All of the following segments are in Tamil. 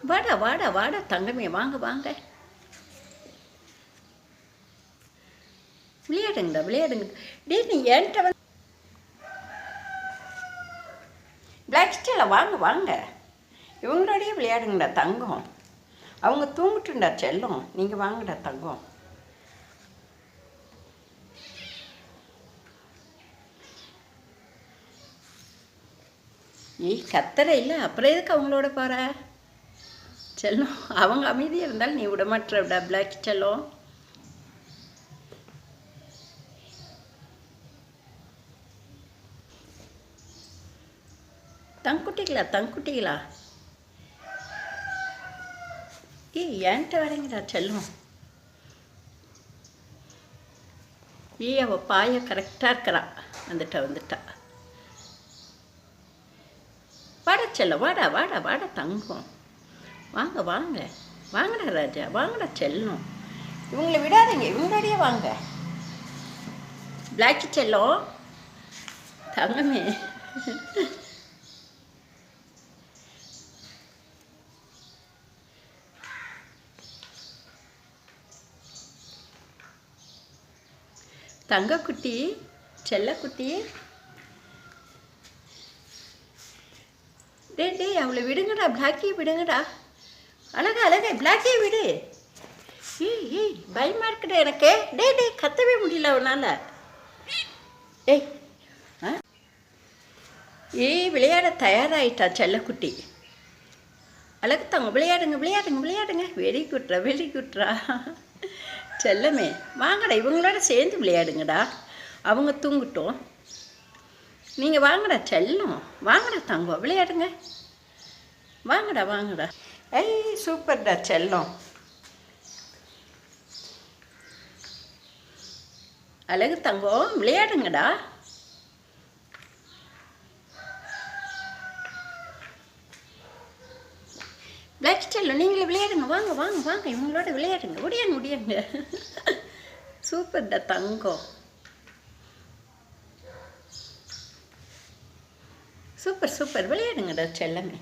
வாடா வாடா வாடா தங்கமே, வாங்க வாங்க. விளையாடுங்கடா விளையாடுங்க. டேய் நீ என்கிட்ட வந்து பிளாக் ஸ்டேல வாங்க வாங்க. இவங்களோடய விளையாடுங்கடா தங்கம். அவங்க தூங்கிட்டுண்டா செல்லம். நீங்கள் வாங்கடா தங்கம். ஏய் கத்தற இல்லை, அப்புறம் எதுக்கு அவங்களோட பாரு செல்லம். அவங்க அமைதியாக இருந்தாலும் நீ விடமாட்டா பிளாக் செல்லம். தங்குட்டிகளா தங்குட்டிகளா, ஏய் என்கிட்ட வரீங்கடா செல்லம். ஏய் அவள் பாய கரெக்டாக இருக்கிறா. வந்துட்டா வாடா செல்லம், வாடா வாடா வாடா தங்கம். வாங்க வாங்க வாங்கடா ராஜா, வாங்கடா செல்லம். இவங்களை விடாதீங்க, இவங்களோடையே வாங்க. பிளாக்கி செல்லம் தங்கமே. தங்கக்குட்டி செல்லக்குட்டி, டே அவளை விடுங்கடா, பிளாக்கியை விடுங்கடா. அழகா பிளாக்கியை விடு. ஏய் பயமாக இருக்குடா எனக்கு. டே கத்தவே முடியல அவனால். ஏய் விளையாட தயாராகிட்டா செல்லக்குட்டி. அழகு தாங்க, விளையாடுங்க. வெரி குட்ரா செல்லமே. வாங்கடா இவங்களோட சேர்ந்து விளையாடுங்கடா. அவங்க தூங்கட்டும், நீங்கள் வாங்கடா செல்லம். வாங்கடா தங்கம், விளையாடுங்க. வாங்கடா. ஐய் சூப்பர்டா செல்லம். அழகு தங்கம், விளையாடுங்கடா. பிளாக் செல்லம் நீங்களே விளையாடுங்க. வாங்க இவங்களோட விளையாடுங்க. முடியாங்க. சூப்பர்டா தங்கம். சூப்பர் விளையாடுங்கடா செல்லமே.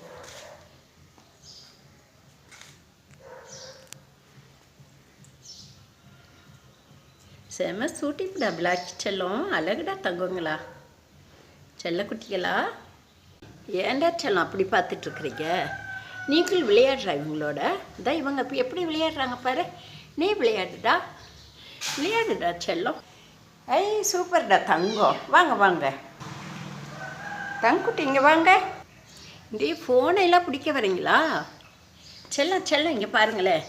செம சூட்டிப்புடா பிளாக் செல்லம். அழகுடா தங்கங்களா, செல்லக்குட்டிகளா. ஏன்டா செல்லம் அப்படி பார்த்துட்ருக்குறீங்க? நீங்கள் விளையாடுறா இவங்களோட. இதான் இவங்க இப்போ எப்படி விளையாடுறாங்க பாரு. நீ விளையாடுடா செல்லம். ஐய் சூப்பர்டா தங்கம். வாங்க தங்குட்டி, இங்கே வாங்க. இந்த ஃபோனை எல்லாம் பிடிக்க வரீங்களா? செல்லம் இங்கே பாருங்களேன்.